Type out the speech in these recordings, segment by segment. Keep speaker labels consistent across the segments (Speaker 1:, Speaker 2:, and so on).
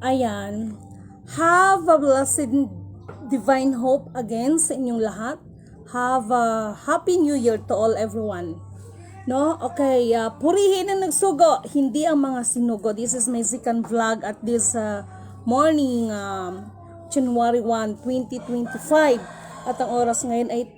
Speaker 1: Ayan. Have a blessed divine hope again sa inyong lahat. Have a happy new year to all everyone. No? Okay, purihin ang nagsugo, hindi ang mga sinugo. This is my second vlog at this morning, January 1, 2025. At ang oras ngayon ay,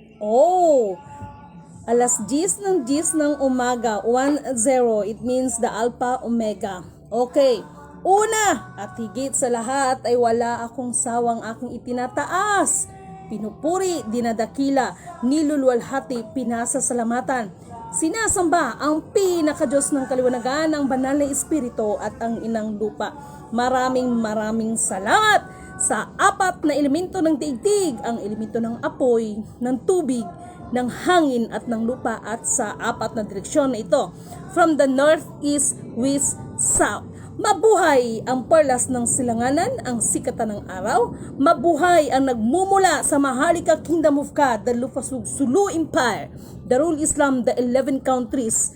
Speaker 1: alas 10 ng umaga, 1-0. It means the Alpha Omega. Okay. Una at higit sa lahat ay wala akong sawang aking itinataas, pinupuri, dinadakila, niluluwalhati, pinasasalamatan, sinasamba ang pinakadiyos ng kaliwanagan, ang banal na espiritu at ang inang lupa. Maraming salamat sa apat na elemento ng daigdig, ang elemento ng apoy, ng tubig, ng hangin at ng lupa, at sa apat na direksyon na ito, from the north, east, west, south. Mabuhay ang perlas ng silanganan, ang sikatan ng araw. Mabuhay ang nagmumula sa Maharlika Kingdom of God, the Lufasug Sulu Empire, Darul Islam, the 11 countries,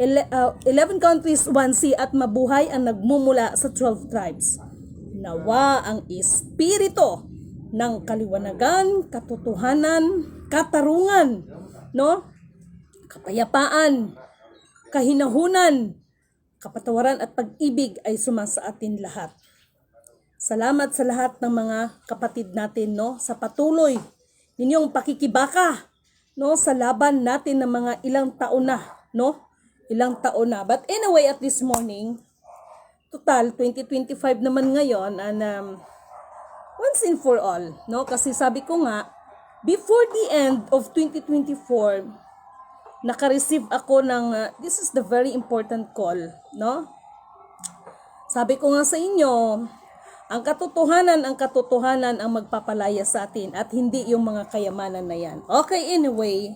Speaker 1: 11 countries, 1C, at mabuhay ang nagmumula sa 12 tribes. Nawa ang espiritu ng kaliwanagan, katotohanan, katarungan, no? Kapayapaan, kahinahunan, kapatawaran at pag-ibig ay sumasa atin lahat. Salamat sa lahat ng mga kapatid natin, no, sa patuloy ninyong pakikibaka, no, sa laban natin ng mga ilang taon na, no? Ilang taon na. But anyway, at this morning, total 2025 naman ngayon, and once and for all, no? Kasi sabi ko nga, before the end of 2024, naka-receive ako ng, this is the very important call, no? Sabi ko nga sa inyo, ang katotohanan ang magpapalaya sa atin at hindi yung mga kayamanan na yan. Okay, anyway,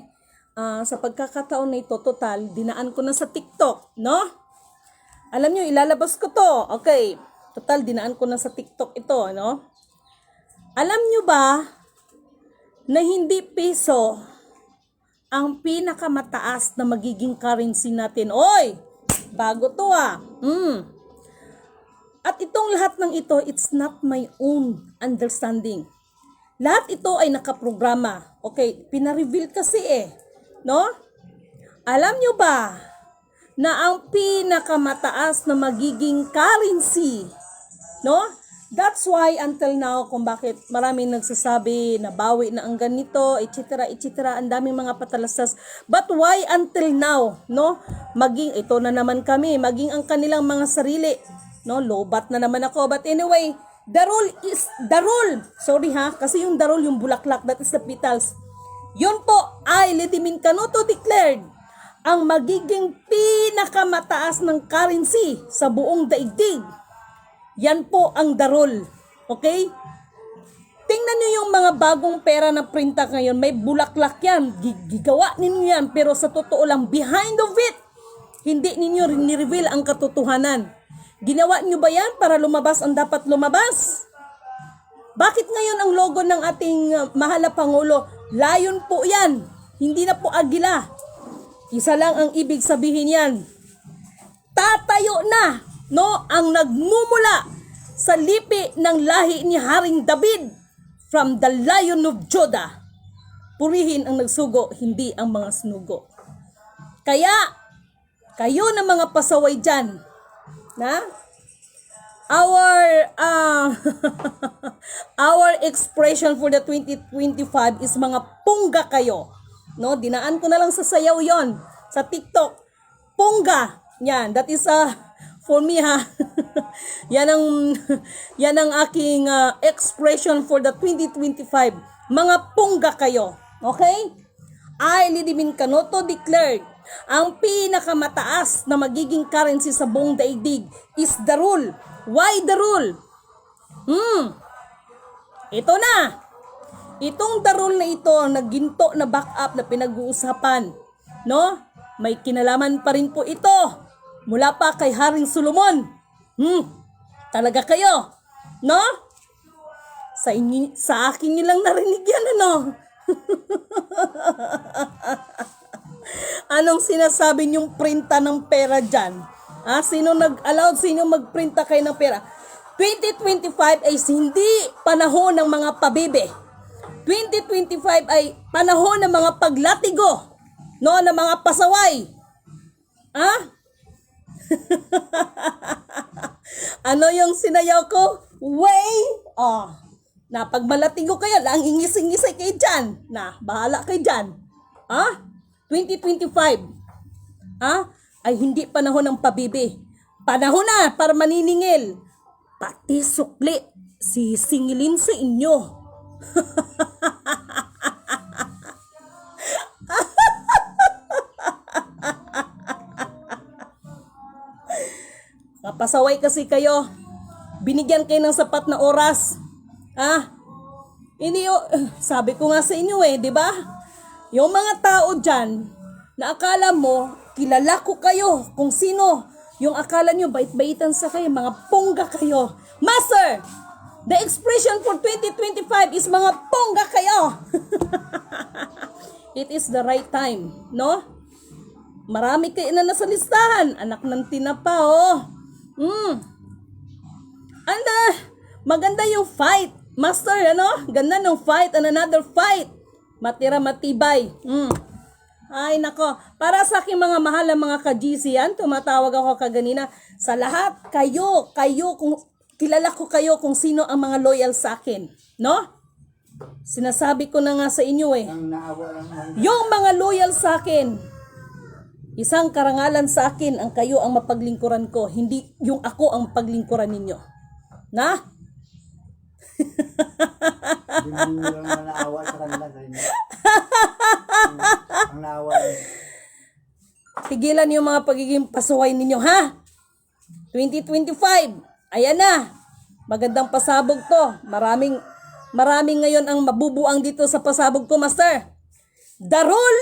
Speaker 1: sa pagkakataon na ito, total, dinaan ko na sa TikTok, no? Alam nyo, ilalabas ko to. Okay, total, dinaan ko na sa TikTok ito, no? Alam nyo ba na hindi peso ang pinakamataas na magiging currency natin? Oy! Bago to At itong lahat ng ito, it's not my own understanding. Lahat ito ay nakaprograma. Okay, pina-reveal kasi no? Alam nyo ba na ang pinakamataas na magiging currency, no? That's why until now, kung bakit maraming nagsasabi na bawi na ang ganito, etc., etc., ang daming mga patalastas. But why until now, no? Maging, ito na naman kami, maging ang kanilang mga sarili, no? Lobat na naman ako. But anyway, the rule is, the rule, sorry kasi yung the rule, yung bulaklak, that is the petals. Yun po ay Litimin Canuto declared ang magiging pinakamataas ng currency sa buong daigdig. Yan po ang darol. Okay? Tingnan nyo yung mga bagong pera na printa ngayon. May bulaklak yan. Gigawa ninyo yan. Pero sa totoo lang, behind of it, hindi ninyo ni-reveal ang katotohanan. Ginawa nyo ba yan para lumabas ang dapat lumabas? Bakit ngayon ang logo ng ating mahal na Pangulo? Lion po yan. Hindi na po agila. Isa lang ang ibig sabihin yan. Tatayo na, no, ang nagmumula sa lipi ng lahi ni Haring David, from the Lion of Judah. Purihin ang nagsugo, hindi ang mga sinugo. Kaya, kayo na mga pasaway dyan, na our expression for the 2025 is mga pungga kayo. No, dinaan ko na lang sa sayaw yon sa TikTok. Pungga. Yan, that is for me yan ang aking expression for the 2025. Mga pungga kayo. Okay? I, Litimin Canuto, declared ang pinakamataas na magiging currency sa buong daigdig is the rule. Why the rule? Ito na. Itong the rule na ito, naginto na backup na pinag-uusapan, no? May kinalaman pa rin po ito mula pa kay Haring Solomon. Talaga kayo, no? Sa akin nilang narinig yan, ano? Anong sinasabi niyong printa ng pera dyan? Sino nag-allowed? Sino magprinta kayo ng pera? 2025 ay hindi panahon ng mga pabibe. 2025 ay panahon ng mga paglatigo, no, ng mga pasaway. Ah? Ano yung sinayaw ko? Way! Na pag malatigo kayo, lang ingis-ingisay kayo dyan. Na, bahala kayo dyan. 2025. Ay hindi panahon ng pabibi. Panahon na para maniningil. Pati sukli, sisingilin sa inyo. Kapasaway kasi kayo. Binigyan kayo ng sapat na oras. Sabi ko nga sa inyo di ba? Yung mga tao dyan, na akala mo, kilala ko kayo kung sino. Yung akala nyo, bait-baitan sa kayo, mga pongga kayo. Master, the expression for 2025 is mga pongga kayo. It is the right time, no? Marami kayo na nasa listahan. Anak ng tinapa, maganda yung fight. Master, Ganda ng fight and another fight. Matira matibay. Ay, nako. Para sa aking mga mahal na mga ka-GC yan, tumatawag ako kaganina. Sa lahat, kayo, kung kilala ko kayo kung sino ang mga loyal sa akin. No? Sinasabi ko na nga sa inyo Yung mga loyal sa akin, isang karangalan sa akin ang kayo ang mapaglingkuran ko, hindi yung ako ang mapaglingkuran ninyo. Na?
Speaker 2: Hindi mo lang naawa sa kanila. Ang naawa.
Speaker 1: Tigilan yung mga pagiging pasaway ninyo, ha? 2025, ayan na. Magandang pasabog to. Maraming ngayon ang mabubuang dito sa pasabog ko, Master. Darul,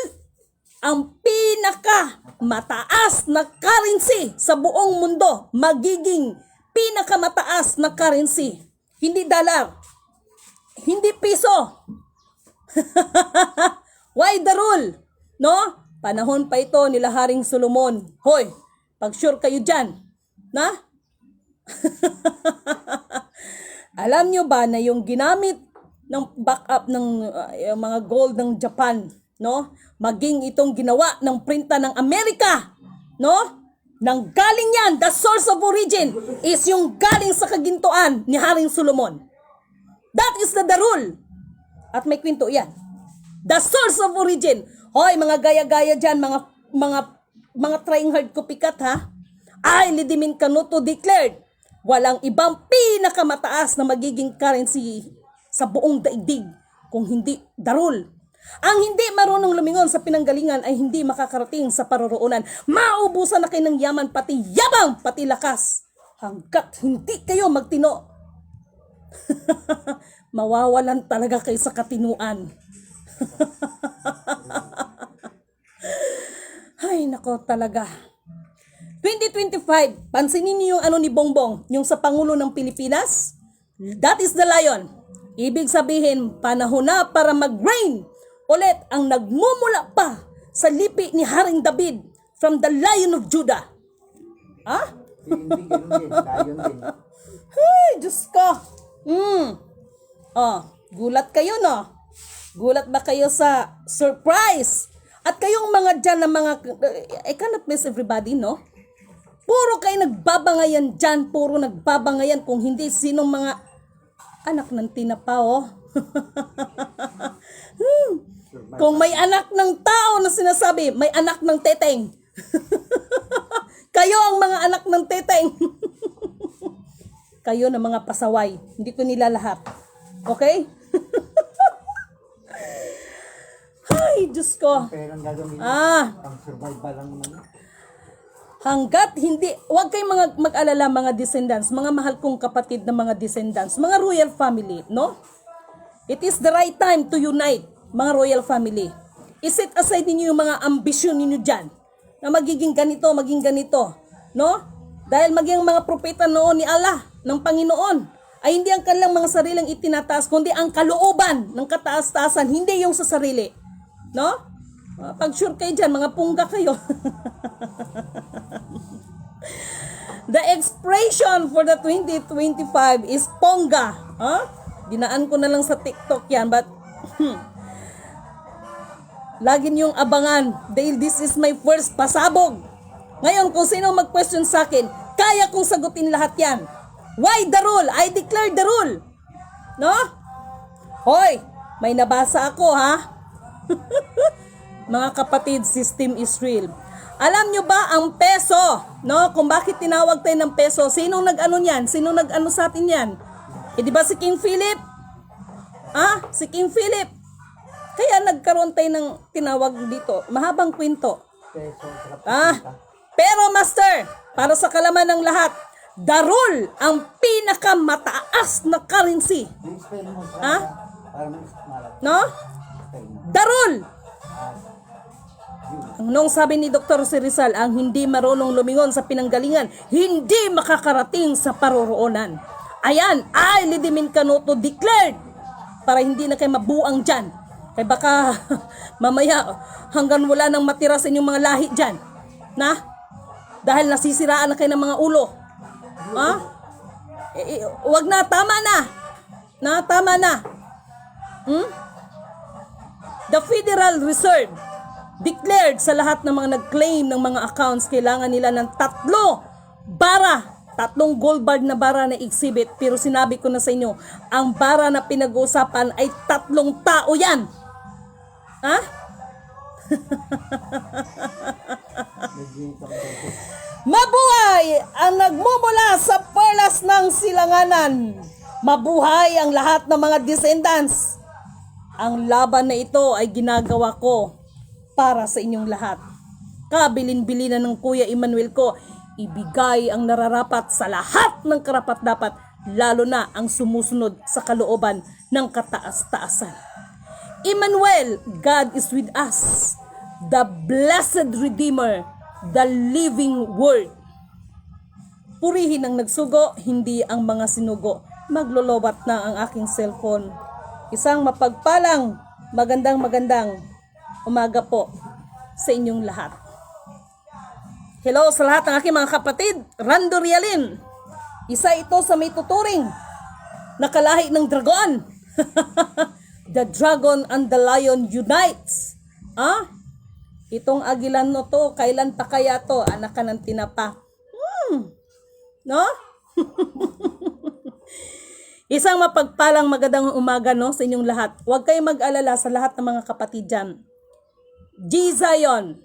Speaker 1: ang pinaka mataas na currency sa buong mundo. Magiging pinakamataas na currency. Hindi dollar. Hindi piso. Why the rule? No? Panahon pa ito nila Haring Solomon. Hoy, pag-sure kayo dyan. Na? Alam nyo ba na yung ginamit ng backup ng mga gold ng Japan, no? Maging itong ginawa ng printa ng Amerika, no? Nang galing yan, the source of origin is yung galing sa kagintuan ni Haring Solomon. That is the rule. At may kwento yan. The source of origin. Hoy, mga gaya-gaya dyan, mga trying hard copycat, ha? I, Lidimin Canuto declared, walang ibang pinakamataas na magiging currency sa buong daigdig kung hindi darul. Ang hindi marunong lumingon sa pinanggalingan ay hindi makakarating sa paroroonan. Maubusan na kayo ng yaman, pati yabang, pati lakas. Hanggat hindi kayo magtino. Mawawalan talaga kayo sa katinuan. Ay, nako talaga. 2025, pansinin niyo yung ni Bongbong, yung sa Pangulo ng Pilipinas. That is the lion. Ibig sabihin, panahon na para mag-reign ulit ang nagmumula pa sa lipi ni Haring David from the Lion of Judah.
Speaker 2: Hindi, ganun din. Lion din.
Speaker 1: Ay, Diyos ko. Gulat kayo, no? Gulat ba kayo sa surprise? At kayong mga dyan na mga, I cannot miss everybody, no? Puro kayo nagbabangayan dyan, puro nagbabangayan kung hindi sinong mga anak ng tinapa, Kung may anak ng tao na sinasabi, may anak ng teteng. Kayo ang mga anak ng teteng. Kayo na mga pasaway. Hindi ko nila lahat. Okay? Ay, Diyos ko.
Speaker 2: Perang gagawin. Pang survival lang naman.
Speaker 1: Hanggat hindi, huwag kayong mag-alala mga descendants, mga mahal kong kapatid na mga descendants, mga royal family, no? It is the right time to unite, mga royal family. Iset aside ninyo yung mga ambisyon ninyo dyan, na magiging ganito, no? Dahil maging mga propeta noon ni Allah, ng Panginoon, ay hindi ang kanilang mga sariling itinataas, kundi ang kalooban ng kataas-taasan, hindi yung sa sarili. No? Pag sure kayo dyan, mga pungga kayo. The expression for the 2025 is Ponga. Dinaan ko na lang sa TikTok yan, but lagi niyong abangan dahil this is my first pasabog. Ngayon, kung sino mag-question sa akin, kaya kong sagutin lahat yan. Why the rule? I declare the rule. No? Hoy, may nabasa ako, ha? Mga kapatid, system is real. Alam nyo ba ang peso? No? Kung bakit tinawag tayo ng peso? Sinong nag-ano niyan? Sinong nag-ano sa atin yan? Di ba si King Philip? Si King Philip. Kaya nagkaroon tayo ng tinawag dito. Mahabang kwento.
Speaker 2: Peso, sarap
Speaker 1: Pero master, para sa kalaman ng lahat, the rule ang pinakamataas na currency.
Speaker 2: I-spell mo. Para malap.
Speaker 1: No?
Speaker 2: Spell mo.
Speaker 1: The rule. Nung sabi ni Dr. Rizal, ang hindi marunong lumingon sa pinanggalingan, hindi makakarating sa paroroonan. Ayan, ay Lidimin Canuto declared para hindi na kayo mabuang dyan. Kaya baka mamaya hanggang wala nang matira sa inyong mga lahi dyan. Na? Dahil nasisiraan na kayo ng mga ulo. Wag na, tama na. Tama na. The Federal Reserve declared sa lahat ng mga nag-claim ng mga accounts, kailangan nila ng 3 gold bar na bara na exhibit. Pero sinabi ko na sa inyo, ang bara na pinag-uusapan ay 3 tao yan. Mabuhay ang nagmumula sa perlas ng silanganan. Mabuhay ang lahat ng mga descendants. Ang laban na ito ay ginagawa ko para sa inyong lahat. Kabilin-bilinan ng Kuya Emmanuel ko, ibigay ang nararapat sa lahat ng karapat-dapat, lalo na ang sumusunod sa kalooban ng kataas-taasan. Emmanuel, God is with us, the blessed Redeemer, the living Word. Purihin ang nagsugo, hindi ang mga sinugo. Maglolobat na ang aking cellphone. Isang mapagpalang, magandang umaga po sa inyong lahat. Hello sa lahat ng aking mga kapatid, Rando Rialin. Isa ito sa may tuturing, nakalahi ng dragon. The dragon and the lion unites. Itong agilan no to, kailan pa kaya to? Anak ka ng tinapa. No? Isang mapagpalang magandang umaga no sa inyong lahat. Huwag kayong mag-alala sa lahat ng mga kapatid dyan. G Zion,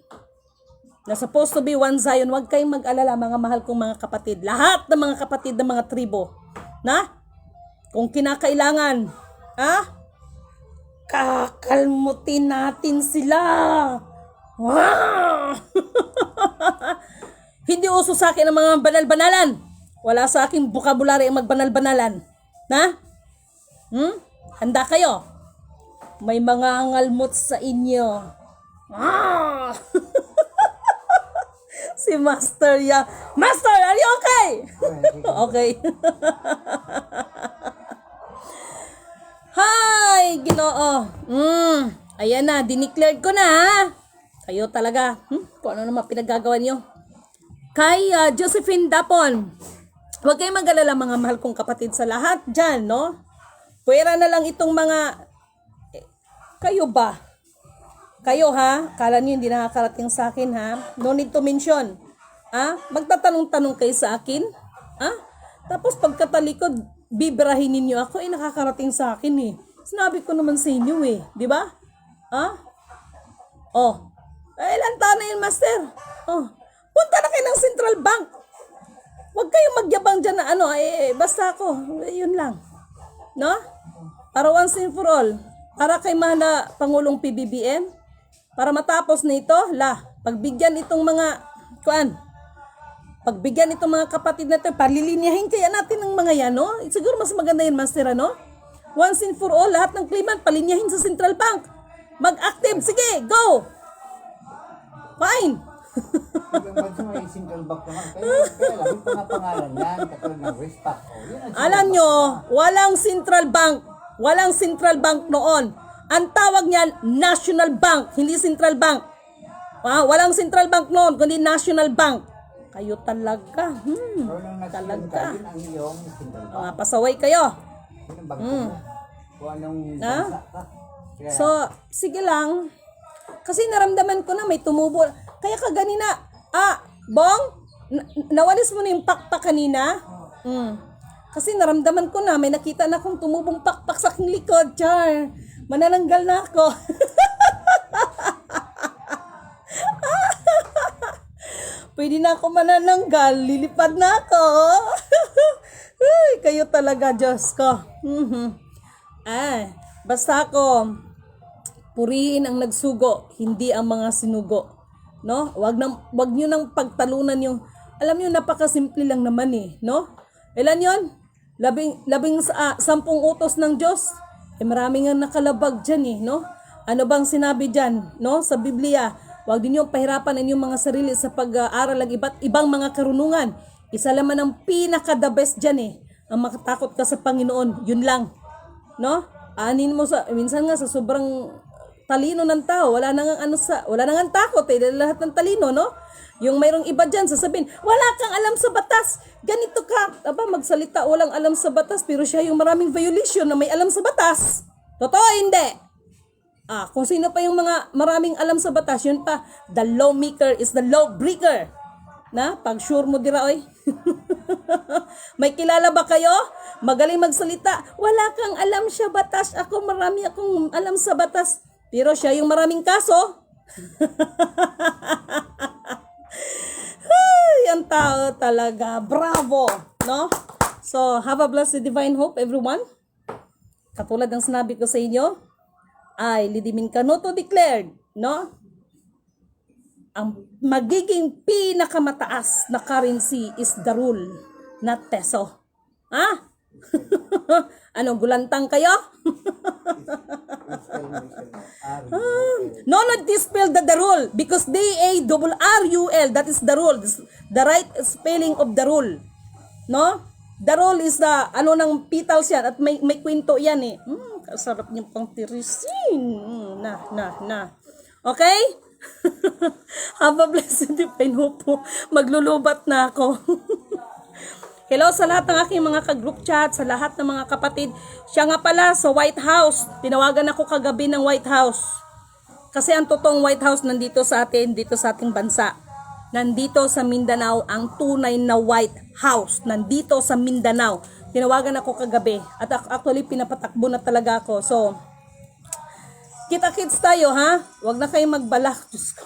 Speaker 1: na supposed to be one Zion, huwag kayong mag-alala mga mahal kong mga kapatid. Lahat ng mga kapatid ng mga tribo, na? Kung kinakailangan, kakalmutin natin sila. Hindi uso sa akin ang mga banal-banalan. Wala sa aking bukabulary ang magbanal-banalan. Na? Handa kayo? May mga ngalmot sa inyo. Si Master ya. Master, are you okay? Okay. Hi, Ginoo. Ayan na, dineclared ko na, ha? Kayo talaga. Kung ano naman pinagagawa niyo. Kay Josephine Dapon. Huwag kayong mag-alala mga mahal kong kapatid sa lahat dyan, no? Pwera na lang itong mga... kayo ba? Kayo, ha? Kala niyo hindi nakakarating sa akin, ha? No need to mention. Magtatanong-tanong kayo sa akin? Tapos pagkatalikod, bibirahin ninyo ako, nakakarating sa akin, eh. Sinabi ko naman sa inyo, eh. Di ba? Ilan taon na yun, Master? Punta na kayo ng Central Bank. Huwag kayong magyabang dyan na basta ako, yun lang. No? Para once and for all, para kay mahal na Pangulong PBBM, para matapos na ito, pagbigyan itong mga, pagbigyan itong mga kapatid natin, palilinyahin kaya natin ng mga yan, no? Siguro mas maganda yun, Master, no? Once and for all, lahat ng claimant, palinyahin sa Central Bank. Mag-active, sige, go! Fine!
Speaker 2: Ibang bansa may Central Bank naman. Kaya lang, yung pangalan yan, katulad ng Westpac.
Speaker 1: Alam nyo, walang Central Bank. Walang Central Bank noon. Ang tawag niyan, National Bank, hindi Central Bank. Walang Central Bank noon, kundi National Bank. Kayo talaga.
Speaker 2: So, nung nag-swim ka,
Speaker 1: Talaga.
Speaker 2: yun ang iyong single buck.
Speaker 1: Mga pasaway kayo.
Speaker 2: Yun ang bagto mo. Kung anong bansa ka. Kaya,
Speaker 1: So, sige lang. Kasi naramdaman ko na may tumubo. Kaya kaganina, Bong, nawalis mo na yung pakpak kanina? Kasi naramdaman ko na, may nakita na akong tumubong pakpak sa aking likod. Char, manananggal na ako. Pwede na ako manananggal, lilipad na ako. Ay, kayo talaga, Diyos ko. Basta ako, purihin ang nagsugo, hindi ang mga sinugo. No? Wag niyo nang pagtalunan yung, alam niyo, napakasimple lang naman no? Ilan yon? 10 utos ng Diyos. Marami nga nakalabag dyan no? Ano bang sinabi dyan, no? Sa Biblia, wag din yung pahirapan ang inyong mga sarili sa pag-aaral ng ibang mga karunungan. Isa lamang ang pinaka-the best dyan ang makatakot ka sa Panginoon. Yun lang. No? Anin mo minsan nga sa sobrang talino ng tao, wala nang takot dahil lahat ng talino, no? Yung mayroong iba dyan, sasabihin, wala kang alam sa batas, ganito ka. Magsalita, walang alam sa batas, pero siya yung maraming violation na may alam sa batas. Totoo, hindi. Kung sino pa yung mga maraming alam sa batas, yun pa, the lawmaker is the lawbreaker. Na, pag sure mo dira, oy. May kilala ba kayo? Magaling magsalita, wala kang alam sa batas, marami akong alam sa batas. Pero siya yung maraming kaso. Yan tao talaga. Bravo! No? So, have a blessed divine hope, everyone. Katulad ng sinabi ko sa inyo, ay lidimin kanuto declared, no? Ang magiging pinakamataas na currency is the rule, not peso. Ano, gulantang kayo? No, not dispel the rule because DARRUL, that is the rule, the right spelling of the rule. No? The rule is the ng petals yan at may kwento yan kasarap niyang pang tirisin. Na. Okay? Have a blessed divine hope po. Maglulubat na ako. Hello sa lahat ng aking mga ka-group chat, sa lahat ng mga kapatid. Siya nga pala sa White House. Tinawagan ako kagabi ng White House. Kasi ang totoong White House nandito sa atin, dito sa ating bansa. Nandito sa Mindanao, ang tunay na White House. Nandito sa Mindanao. Tinawagan ako kagabi. At actually, pinapatakbo na talaga ako. So, kita-kits tayo, ha? Huwag na kayong magbalak. Diyos ko.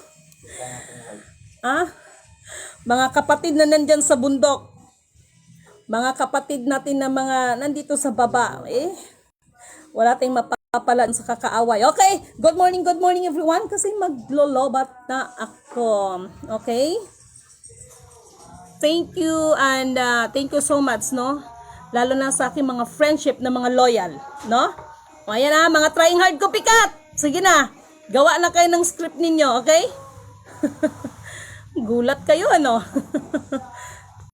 Speaker 1: Mga kapatid na nandyan sa bundok. Mga kapatid natin na mga nandito sa baba, wala tayong mapapalan sa kakaaway. Okay, good morning everyone, kasi maglolobat na ako. Okay? Thank you and thank you so much, no? Lalo na sa aking mga friendship na mga loyal, no? O ayan mga trying hard copycat. Sige na, gawa na kayo ng script ninyo, okay? Gulat kayo, ano?